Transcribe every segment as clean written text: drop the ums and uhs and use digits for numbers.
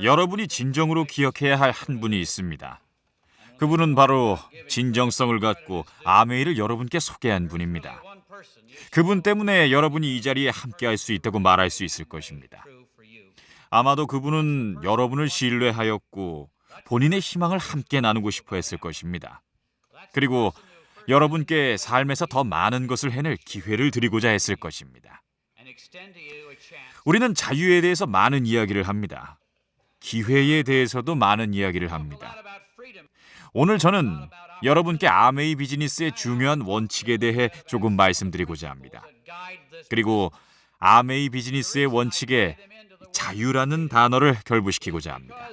여러분이 진정으로 기억해야 할 한 분이 있습니다. 그분은 바로 진정성을 갖고 아메이를 여러분께 소개한 분입니다. 그분 때문에 여러분이 이 자리에 함께할 수 있다고 말할 수 있을 것입니다. 아마도 그분은 여러분을 신뢰하였고 본인의 희망을 함께 나누고 싶어 했을 것입니다. 그리고 여러분께 삶에서 더 많은 것을 해낼 기회를 드리고자 했을 것입니다. 우리는 자유에 대해서 많은 이야기를 합니다. 기회에 대해서도 많은 이야기를 합니다. 오늘 저는 여러분께 아메이 비즈니스의 중요한 원칙에 대해 조금 말씀드리고자 합니다. 그리고 아메이 비즈니스의 원칙에 자유라는 단어를 결부시키고자 합니다.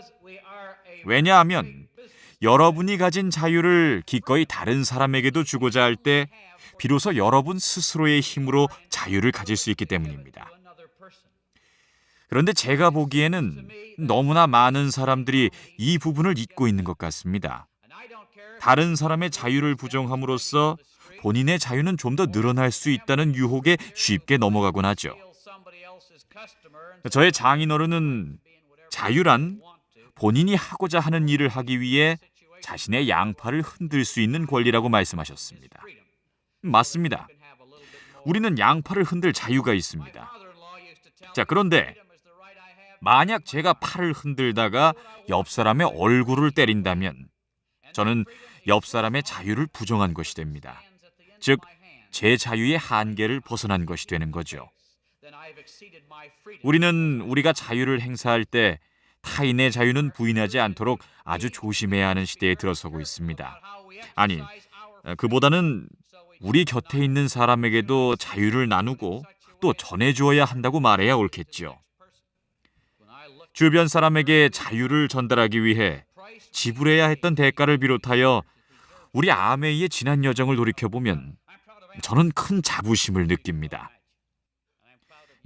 왜냐하면 여러분이 가진 자유를 기꺼이 다른 사람에게도 주고자 할 때 비로소 여러분 스스로의 힘으로 자유를 가질 수 있기 때문입니다. 그런데 제가 보기에는 너무나 많은 사람들이 이 부분을 잊고 있는 것 같습니다. 다른 사람의 자유를 부정함으로써 본인의 자유는 좀 더 늘어날 수 있다는 유혹에 쉽게 넘어가곤 하죠. 저의 장인어른은 자유란 본인이 하고자 하는 일을 하기 위해 자신의 양팔을 흔들 수 있는 권리라고 말씀하셨습니다. 맞습니다. 우리는 양팔을 흔들 자유가 있습니다. 자, 그런데 만약 제가 팔을 흔들다가 옆 사람의 얼굴을 때린다면 저는 옆 사람의 자유를 부정한 것이 됩니다. 즉, 제 자유의 한계를 벗어난 것이 되는 거죠. 우리는 우리가 자유를 행사할 때 타인의 자유는 부인하지 않도록 아주 조심해야 하는 시대에 들어서고 있습니다. 아니, 그보다는 우리 곁에 있는 사람에게도 자유를 나누고 또 전해주어야 한다고 말해야 옳겠죠. 주변 사람에게 자유를 전달하기 위해 지불해야 했던 대가를 비롯하여 우리 아메이의 지난 여정을 돌이켜보면 저는 큰 자부심을 느낍니다.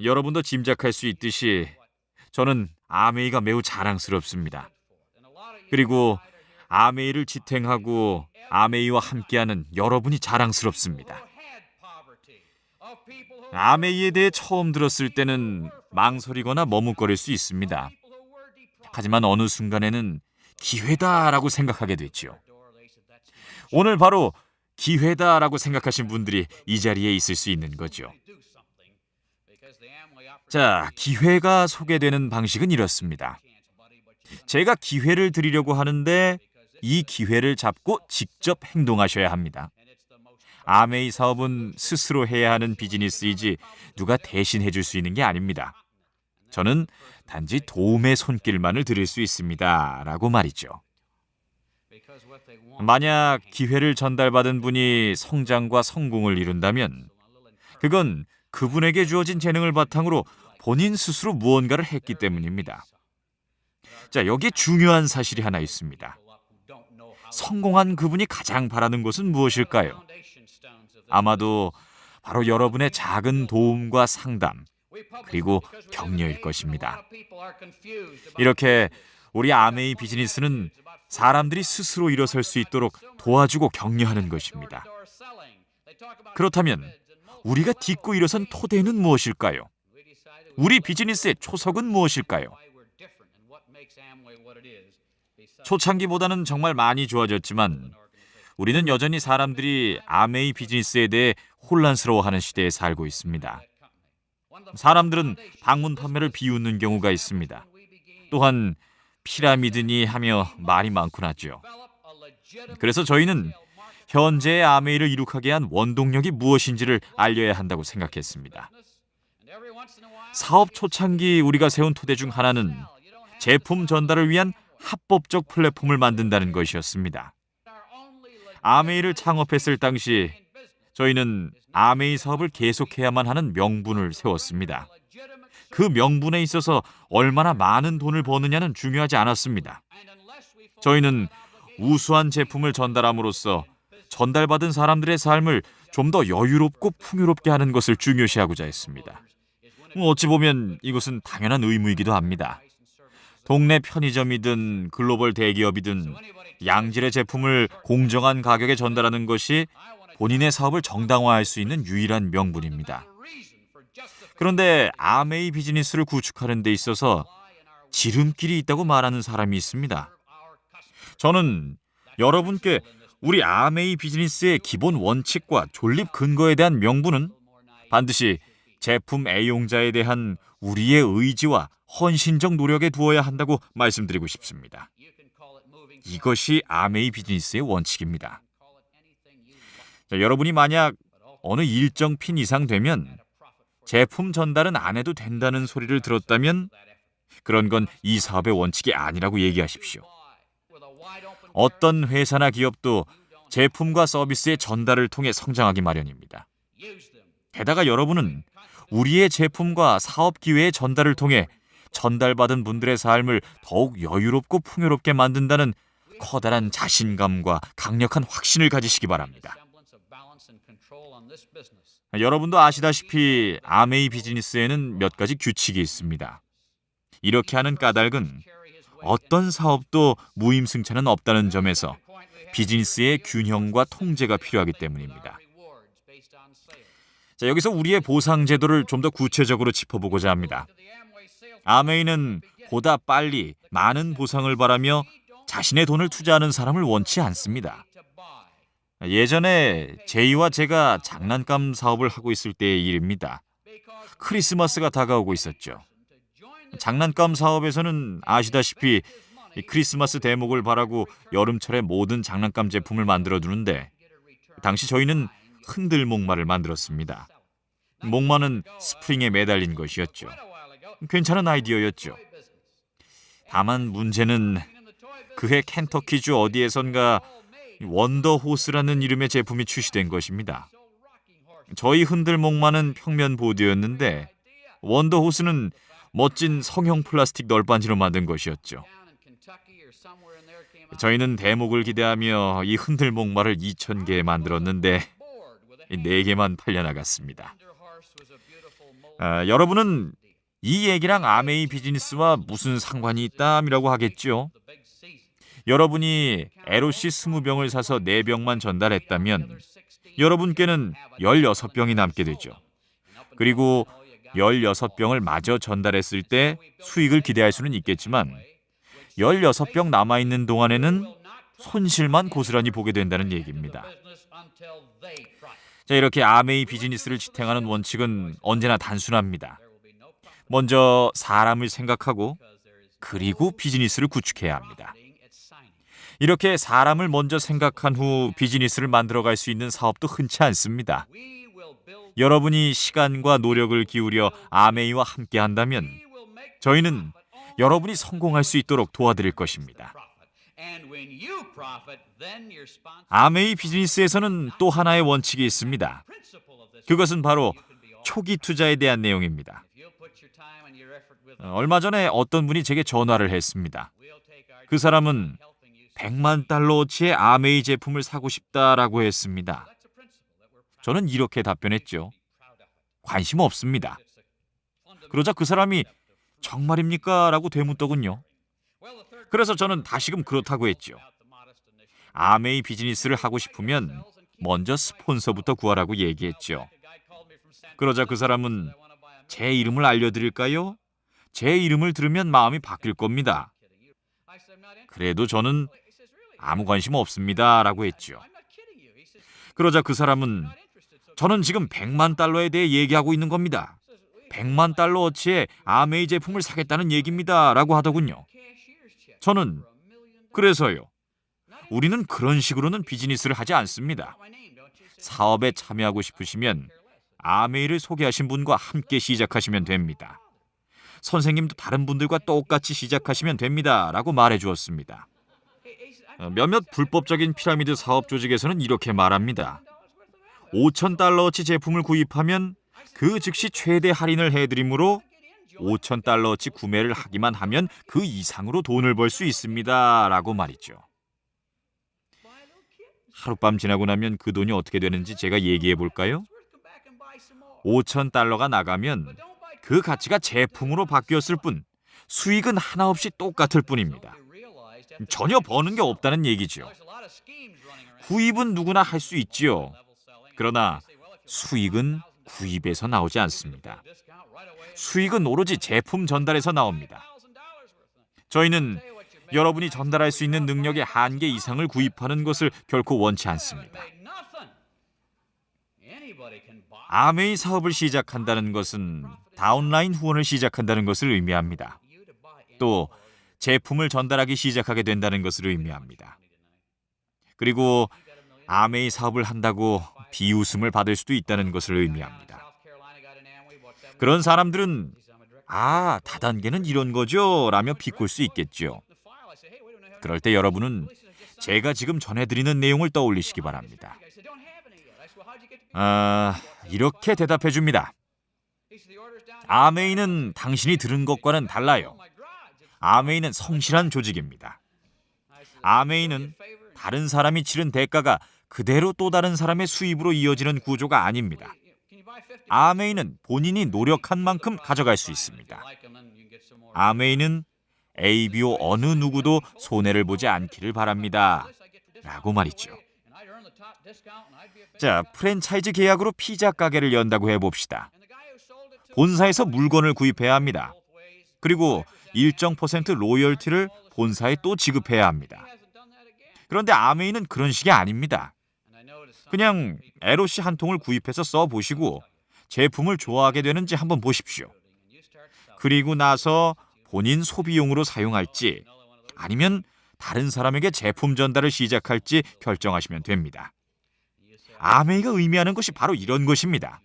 여러분도 짐작할 수 있듯이 저는 아메이가 매우 자랑스럽습니다. 그리고 아메이를 지탱하고 아메이와 함께하는 여러분이 자랑스럽습니다. 아메이에 대해 처음 들었을 때는 망설이거나 머뭇거릴 수 있습니다. 하지만 어느 순간에는 기회다라고 생각하게 됐죠. 오늘 바로 기회다라고 생각하신 분들이 이 자리에 있을 수 있는 거죠. 자, 기회가 소개되는 방식은 이렇습니다. 제가 기회를 드리려고 하는데 이 기회를 잡고 직접 행동하셔야 합니다. 아메이 사업은 스스로 해야 하는 비즈니스이지 누가 대신 해줄 수 있는 게 아닙니다. 저는 단지 도움의 손길만을 드릴 수 있습니다. 라고 말이죠. 만약 기회를 전달받은 분이 성장과 성공을 이룬다면 그건 그분에게 주어진 재능을 바탕으로 본인 스스로 무언가를 했기 때문입니다. 자, 여기에 중요한 사실이 하나 있습니다. 성공한 그분이 가장 바라는 것은 무엇일까요? 아마도 바로 여러분의 작은 도움과 상담, 그리고 격려일 것입니다. 이렇게 우리 아메이 비즈니스는 사람들이 스스로 일어설 수 있도록 도와주고 격려하는 것입니다. 그렇다면 우리가 딛고 일어선 토대는 무엇일까요? 우리 비즈니스의 초석은 무엇일까요? 초창기보다는 정말 많이 좋아졌지만 우리는 여전히 사람들이 아메이 비즈니스에 대해 혼란스러워하는 시대에 살고 있습니다. 사람들은 방문 판매를 비웃는 경우가 있습니다. 또한 피라미드니 하며 말이 많곤 하죠. 그래서 저희는 현재의 아메이를 이룩하게 한 원동력이 무엇인지를 알려야 한다고 생각했습니다. 사업 초창기 우리가 세운 토대 중 하나는 제품 전달을 위한 합법적 플랫폼을 만든다는 것이었습니다. 아메이를 창업했을 당시 저희는 아메이 사업을 계속해야만 하는 명분을 세웠습니다. 그 명분에 있어서 얼마나 많은 돈을 버느냐는 중요하지 않았습니다. 저희는 우수한 제품을 전달함으로써 전달받은 사람들의 삶을 좀 더 여유롭고 풍요롭게 하는 것을 중요시하고자 했습니다. 어찌 보면 이것은 당연한 의무이기도 합니다. 동네 편의점이든 글로벌 대기업이든 양질의 제품을 공정한 가격에 전달하는 것이 본인의 사업을 정당화할 수 있는 유일한 명분입니다. 그런데 아메이 비즈니스를 구축하는 데 있어서 지름길이 있다고 말하는 사람이 있습니다. 저는 여러분께 우리 아메이 비즈니스의 기본 원칙과 존립 근거에 대한 명분은 반드시 제품 애용자에 대한 우리의 의지와 헌신적 노력에 두어야 한다고 말씀드리고 싶습니다. 이것이 아메이 비즈니스의 원칙입니다. 자, 여러분이 만약 어느 일정 핀 이상 되면 제품 전달은 안 해도 된다는 소리를 들었다면 그런 건 이 사업의 원칙이 아니라고 얘기하십시오. 어떤 회사나 기업도 제품과 서비스의 전달을 통해 성장하기 마련입니다. 게다가 여러분은 우리의 제품과 사업 기회의 전달을 통해 전달받은 분들의 삶을 더욱 여유롭고 풍요롭게 만든다는 커다란 자신감과 강력한 확신을 가지시기 바랍니다. 여러분도 아시다시피 아메이 비즈니스에는 몇 가지 규칙이 있습니다. 이렇게 하는 까닭은 어떤 사업도 무임승차는 없다는 점에서 비즈니스의 균형과 통제가 필요하기 때문입니다. 자, 여기서 우리의 보상 제도를 좀 더 구체적으로 짚어보고자 합니다. 아메이는 보다 빨리 많은 보상을 바라며 자신의 돈을 투자하는 사람을 원치 않습니다. 예전에 제이와 제가 장난감 사업을 하고 있을 때의 일입니다. 크리스마스가 다가오고 있었죠. 장난감 사업에서는 아시다시피 크리스마스 대목을 바라고 여름철에 모든 장난감 제품을 만들어두는데 당시 저희는 흔들 목마를 만들었습니다. 목마는 스프링에 매달린 것이었죠. 괜찮은 아이디어였죠. 다만 문제는 그해 켄터키주 어디에선가 원더호스라는 이름의 제품이 출시된 것입니다. 저희 흔들 목마는 평면 보드였는데 원더호스는 멋진 성형 플라스틱 널빤지로 만든 것이었죠. 저희는 대목을 기대하며 이 흔들 목마를 2,000개 만들었는데 4개만 팔려나갔습니다. 여러분은 이 얘기랑 아메이 비즈니스와 무슨 상관이 있담이라고 하겠죠? 여러분이 에로시 20병을 사서 4병만 전달했다면 여러분께는 16병이 남게 되죠. 그리고 16병을 마저 전달했을 때 수익을 기대할 수는 있겠지만 16병 남아있는 동안에는 손실만 고스란히 보게 된다는 얘기입니다. 자, 이렇게 아메이 비즈니스를 지탱하는 원칙은 언제나 단순합니다. 먼저 사람을 생각하고 그리고 비즈니스를 구축해야 합니다. 이렇게 사람을 먼저 생각한 후 비즈니스를 만들어갈 수 있는 사업도 흔치 않습니다. 여러분이 시간과 노력을 기울여 아메이와 함께 한다면 저희는 여러분이 성공할 수 있도록 도와드릴 것입니다. 아메이 비즈니스에서는 또 하나의 원칙이 있습니다. 그것은 바로 초기 투자에 대한 내용입니다. 얼마 전에 어떤 분이 제게 전화를 했습니다. 그 사람은 100만 달러어치의 아메이 제품을 사고 싶다라고 했습니다. 저는 이렇게 답변했죠. 관심 없습니다. 그러자 그 사람이 정말입니까? 라고 되묻더군요. 그래서 저는 다시금 그렇다고 했죠. 아메이 비즈니스를 하고 싶으면 먼저 스폰서부터 구하라고 얘기했죠. 그러자 그 사람은 제 이름을 알려드릴까요? 제 이름을 들으면 마음이 바뀔 겁니다. 그래도 저는 아무 관심 없습니다 라고 했죠. 그러자 그 사람은 저는 지금 100만 달러에 대해 얘기하고 있는 겁니다. 100만 달러어치의 아메이 제품을 사겠다는 얘기입니다 라고 하더군요. 저는 그래서요. 우리는 그런 식으로는 비즈니스를 하지 않습니다. 사업에 참여하고 싶으시면 아메이를 소개하신 분과 함께 시작하시면 됩니다. 선생님도 다른 분들과 똑같이 시작하시면 됩니다 라고 말해 주었습니다. 몇몇 불법적인 피라미드 사업 조직에서는 이렇게 말합니다. 5,000달러어치 제품을 구입하면 그 즉시 최대 할인을 해드리므로 5,000달러어치 구매를 하기만 하면 그 이상으로 돈을 벌 수 있습니다 라고 말이죠. 하룻밤 지나고 나면 그 돈이 어떻게 되는지 제가 얘기해 볼까요? 5,000달러가 나가면 그 가치가 제품으로 바뀌었을 뿐 수익은 하나 없이 똑같을 뿐입니다. 전혀 버는 게 없다는 얘기죠. 구입은 누구나 할 수 있지요. 그러나 수익은 구입에서 나오지 않습니다. 수익은 오로지 제품 전달에서 나옵니다. 저희는 여러분이 전달할 수 있는 능력의 한계 이상을 구입하는 것을 결코 원치 않습니다. 아메이 사업을 시작한다는 것은 다운라인 후원을 시작한다는 것을 의미합니다. 또 제품을 전달하기 시작하게 된다는 것을 의미합니다. 그리고 아메이 사업을 한다고 비웃음을 받을 수도 있다는 것을 의미합니다. 그런 사람들은 다단계는 이런 거죠? 라며 비꼴 수 있겠죠. 그럴 때 여러분은 제가 지금 전해드리는 내용을 떠올리시기 바랍니다. 이렇게 대답해 줍니다. 아메이는 당신이 들은 것과는 달라요. 아메이는 성실한 조직입니다. 아메이는 다른 사람이 치른 대가가 그대로 또 다른 사람의 수입으로 이어지는 구조가 아닙니다. 아메이는 본인이 노력한 만큼 가져갈 수 있습니다. 아메이는 ABO 어느 누구도 손해를 보지 않기를 바랍니다. 라고 말이죠. 자, 프랜차이즈 계약으로 피자 가게를 연다고 해봅시다. 본사에서 물건을 구입해야 합니다. 그리고 일정 퍼센트 로열티를 본사에 또 지급해야 합니다. 그런데 아메이는 그런 식이 아닙니다. 그냥 LOC 한 통을 구입해서 써보시고 제품을 좋아하게 되는지 한번 보십시오. 그리고 나서 본인 소비용으로 사용할지 아니면 다른 사람에게 제품 전달을 시작할지 결정하시면 됩니다. 아메이가 의미하는 것이 바로 이런 것입니다.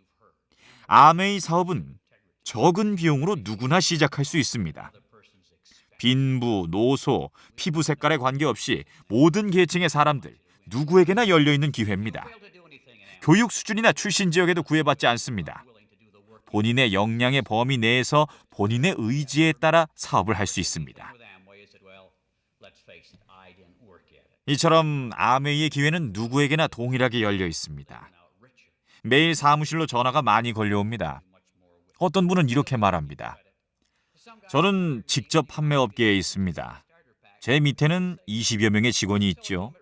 아메이 사업은 적은 비용으로 누구나 시작할 수 있습니다. 빈부, 노소, 피부 색깔에 관계없이 모든 계층의 사람들, 누구에게나 열려있는 기회입니다. 교육 수준이나 출신 지역에도 구애받지 않습니다. 본인의 역량의 범위 내에서 본인의 의지에 따라 사업을 할 수 있습니다. 이처럼 아메이의 기회는 누구에게나 동일하게 열려 있습니다. 매일 사무실로 전화가 많이 걸려옵니다. 어떤 분은 이렇게 말합니다. 저는 직접 판매업계에 있습니다. 제 밑에는 20여 명의 직원이 있죠.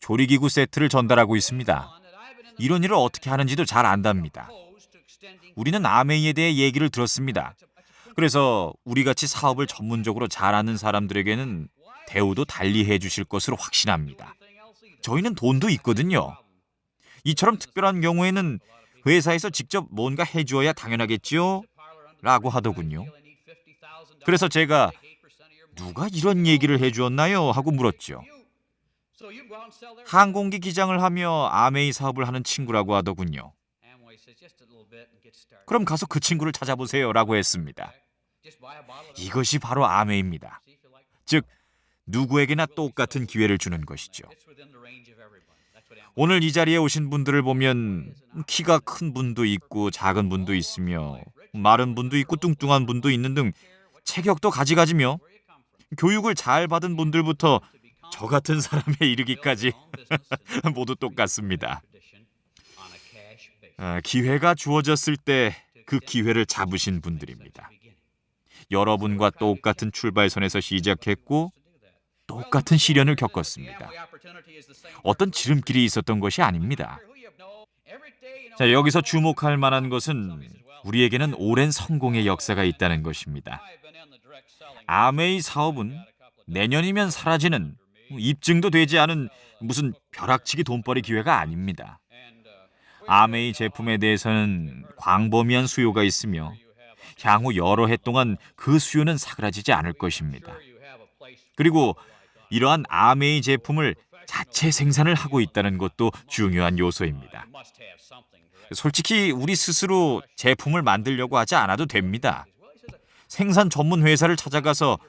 조리기구 세트를 전달하고 있습니다. 이런 일을 어떻게 하는지도 잘 안답니다. 우리는 아메이에 대해 얘기를 들었습니다. 그래서 우리같이 사업을 전문적으로 잘하는 사람들에게는 대우도 달리 해주실 것으로 확신합니다. 저희는 돈도 있거든요. 이처럼 특별한 경우에는 회사에서 직접 뭔가 해주어야 당연하겠지요? 라고 하더군요. 그래서 제가 누가 이런 얘기를 해주었나요? 하고 물었죠. 항공기 기장을 하며 아메이 사업을 하는 친구라고 하더군요. 그럼 가서 그 친구를 찾아보세요 라고 했습니다. 이것이 바로 아메이입니다. 즉 누구에게나 똑같은 기회를 주는 것이죠. 오늘 이 자리에 오신 분들을 보면 키가 큰 분도 있고 작은 분도 있으며 마른 분도 있고 뚱뚱한 분도 있는 등 체격도 가지가지며 교육을 잘 받은 분들부터 저 같은 사람에 이르기까지 모두 똑같습니다. 기회가 주어졌을 때 그 기회를 잡으신 분들입니다. 여러분과 똑같은 출발선에서 시작했고 똑같은 시련을 겪었습니다. 어떤 지름길이 있었던 것이 아닙니다. 자, 여기서 주목할 만한 것은 우리에게는 오랜 성공의 역사가 있다는 것입니다. 아메이 사업은 내년이면 사라지는 입증도 되지 않은 무슨 벼락치기 돈벌이 기회가 아닙니다. 아메이 제품에 대해서는 광범위한 수요가 있으며 향후 여러 해 동안 그 수요는 사그라지지 않을 것입니다. 그리고 이러한 아메이 제품을 자체 생산을 하고 있다는 것도 중요한 요소입니다. 솔직히 우리 스스로 제품을 만들려고 하지 않아도 됩니다. 생산 전문 회사를 찾아가서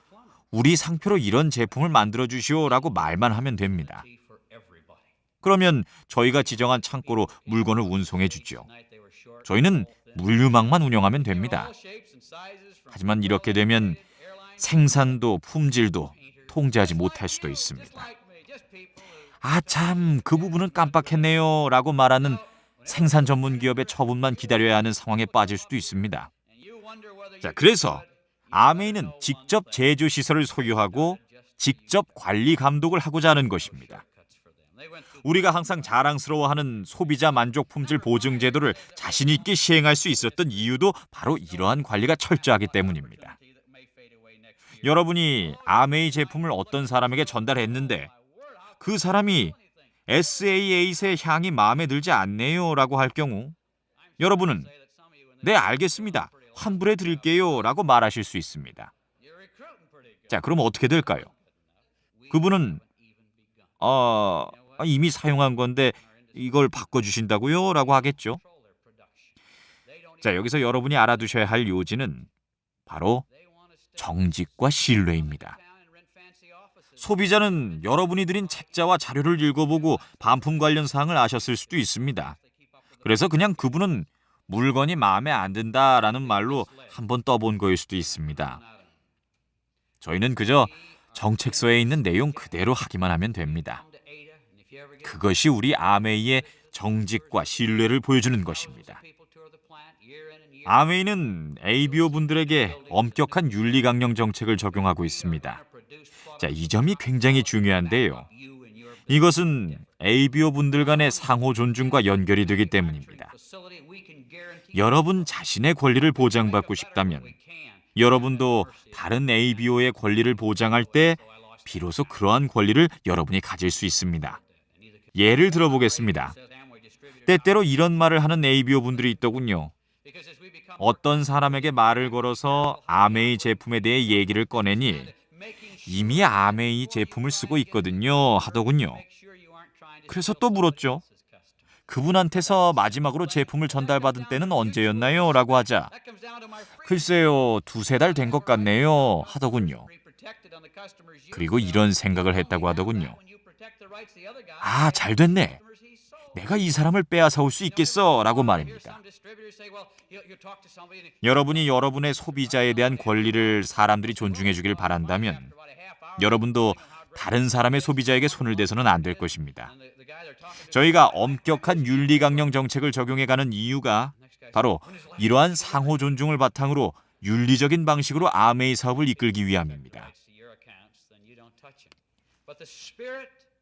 우리 상표로 이런 제품을 만들어 주시오라고 말만 하면 됩니다. 그러면 저희가 지정한 창고로 물건을 운송해 주죠. 저희는 물류망만 운영하면 됩니다. 하지만 이렇게 되면 생산도 품질도 통제하지 못할 수도 있습니다. 참, 그 부분은 깜빡했네요 라고 말하는 생산 전문 기업의 처분만 기다려야 하는 상황에 빠질 수도 있습니다. 자, 그래서 아메이는 직접 제조시설을 소유하고 직접 관리 감독을 하고자 하는 것입니다. 우리가 항상 자랑스러워하는 소비자 만족 품질 보증 제도를 자신 있게 시행할 수 있었던 이유도 바로 이러한 관리가 철저하기 때문입니다. 여러분이 아메이 제품을 어떤 사람에게 전달했는데 그 사람이 SA8의 향이 마음에 들지 않네요 라고 할 경우 여러분은 네, 알겠습니다. 환불해 드릴게요 라고 말하실 수 있습니다. 자, 그럼 어떻게 될까요? 그분은 이미 사용한 건데 이걸 바꿔주신다고요? 라고 하겠죠. 자, 여기서 여러분이 알아두셔야 할 요지는 바로 정직과 신뢰입니다. 소비자는 여러분이 드린 책자와 자료를 읽어보고 반품 관련 사항을 아셨을 수도 있습니다. 그래서 그냥 그분은 물건이 마음에 안 든다라는 말로 한번 떠본 거일 수도 있습니다. 저희는 그저 정책서에 있는 내용 그대로 하기만 하면 됩니다. 그것이 우리 아메이의 정직과 신뢰를 보여주는 것입니다. 아메이는 ABO 분들에게 엄격한 윤리 강령 정책을 적용하고 있습니다. 자, 이 점이 굉장히 중요한데요. 이것은 ABO 분들 간의 상호 존중과 연결이 되기 때문입니다. 여러분 자신의 권리를 보장받고 싶다면 여러분도 다른 ABO의 권리를 보장할 때 비로소 그러한 권리를 여러분이 가질 수 있습니다. 예를 들어보겠습니다. 때때로 이런 말을 하는 ABO 분들이 있더군요. 어떤 사람에게 말을 걸어서 아메이 제품에 대해 얘기를 꺼내니 이미 아메이 제품을 쓰고 있거든요 하더군요. 그래서 또 물었죠. 그분한테서 마지막으로 제품을 전달받은 때는 언제였나요? 라고 하자 글쎄요, 2-3달 된 것 같네요 하더군요. 그리고 이런 생각을 했다고 하더군요. 아, 잘 됐네. 내가 이 사람을 빼앗아 올 수 있겠어 라고 말입니다. 여러분이 여러분의 소비자에 대한 권리를 사람들이 존중해 주길 바란다면 여러분도 다른 사람의 소비자에게 손을 대서는 안 될 것입니다. 저희가 엄격한 윤리 강령 정책을 적용해가는 이유가 바로 이러한 상호 존중을 바탕으로 윤리적인 방식으로 아메이 사업을 이끌기 위함입니다.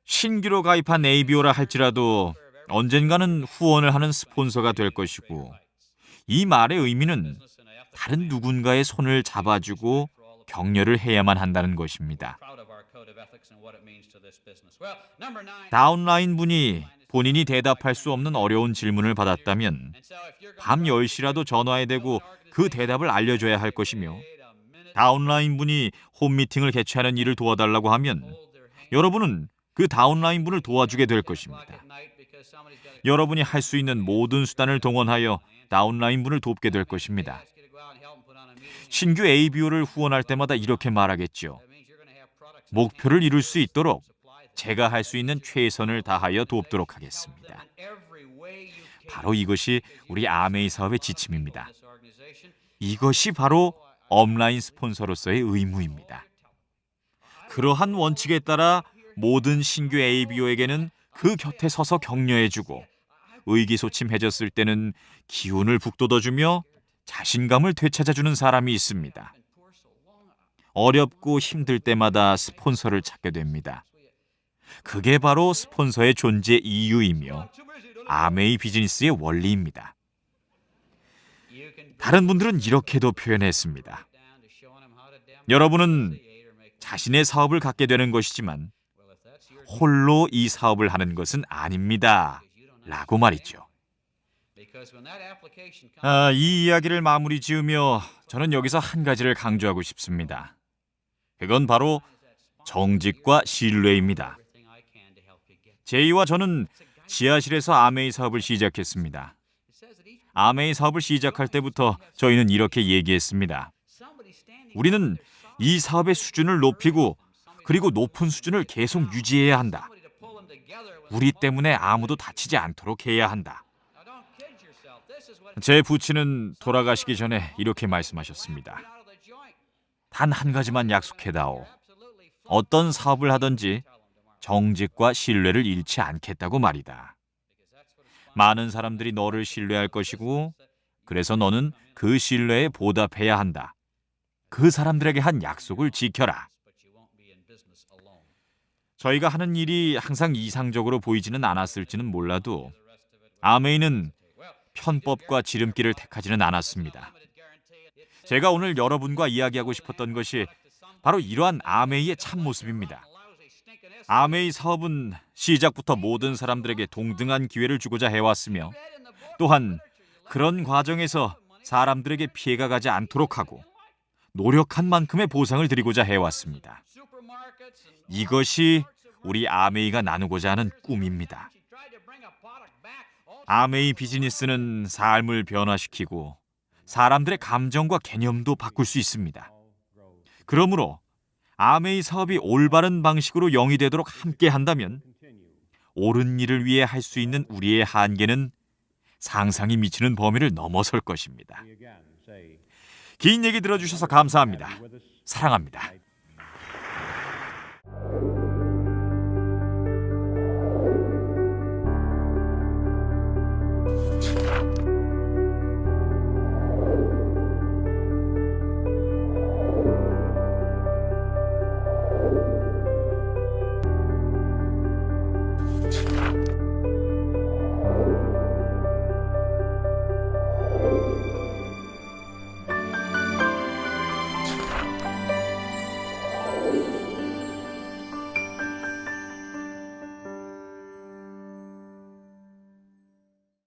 신규로 가입한 ABO라 할지라도 언젠가는 후원을 하는 스폰서가 될 것이고 이 말의 의미는 다른 누군가의 손을 잡아주고 격려를 해야만 한다는 것입니다. 다운라인 분이 본인이 대답할 수 없는 어려운 질문을 받았다면 밤 10시라도 전화해 대고 그 대답을 알려줘야 할 것이며 다운라인 분이 홈미팅을 개최하는 일을 도와달라고 하면 여러분은 그 다운라인 분을 도와주게 될 것입니다. 여러분이 할 수 있는 모든 수단을 동원하여 다운라인 분을 돕게 될 것입니다. 신규 ABO를 후원할 때마다 이렇게 말하겠죠. 목표를 이룰 수 있도록 제가 할 수 있는 최선을 다하여 돕도록 하겠습니다. 바로 이것이 우리 아메이 사업의 지침입니다. 이것이 바로 업라인 스폰서로서의 의무입니다. 그러한 원칙에 따라 모든 신규 ABO에게는 그 곁에 서서 격려해주고 의기소침해졌을 때는 기운을 북돋워주며 자신감을 되찾아주는 사람이 있습니다. 어렵고 힘들 때마다 스폰서를 찾게 됩니다. 그게 바로 스폰서의 존재 이유이며 아메이 비즈니스의 원리입니다. 다른 분들은 이렇게도 표현했습니다. 여러분은 자신의 사업을 갖게 되는 것이지만 홀로 이 사업을 하는 것은 아닙니다. 라고 말이죠. 이 이야기를 마무리 지으며 저는 여기서 한 가지를 강조하고 싶습니다. 그건 바로 정직과 신뢰입니다. 제이와 저는 지하실에서 아메이 사업을 시작했습니다. 아메이 사업을 시작할 때부터 저희는 이렇게 얘기했습니다. 우리는 이 사업의 수준을 높이고 그리고 높은 수준을 계속 유지해야 한다. 우리 때문에 아무도 다치지 않도록 해야 한다. 제 부친은 돌아가시기 전에 이렇게 말씀하셨습니다. 단 한 가지만 약속해다오. 어떤 사업을 하든지 정직과 신뢰를 잃지 않겠다고 말이다. 많은 사람들이 너를 신뢰할 것이고 그래서 너는 그 신뢰에 보답해야 한다. 그 사람들에게 한 약속을 지켜라. 저희가 하는 일이 항상 이상적으로 보이지는 않았을지는 몰라도 아메이는 편법과 지름길을 택하지는 않았습니다. 제가 오늘 여러분과 이야기하고 싶었던 것이 바로 이러한 아메이의 참모습입니다. 아메이 사업은 시작부터 모든 사람들에게 동등한 기회를 주고자 해왔으며 또한 그런 과정에서 사람들에게 피해가 가지 않도록 하고 노력한 만큼의 보상을 드리고자 해왔습니다. 이것이 우리 아메이가 나누고자 하는 꿈입니다. 아메이 비즈니스는 삶을 변화시키고 사람들의 감정과 개념도 바꿀 수 있습니다. 그러므로 아메이 사업이 올바른 방식으로 영위되도록 함께 한다면 옳은 일을 위해 할 수 있는 우리의 한계는 상상이 미치는 범위를 넘어설 것입니다. 긴 얘기 들어주셔서 감사합니다. 사랑합니다.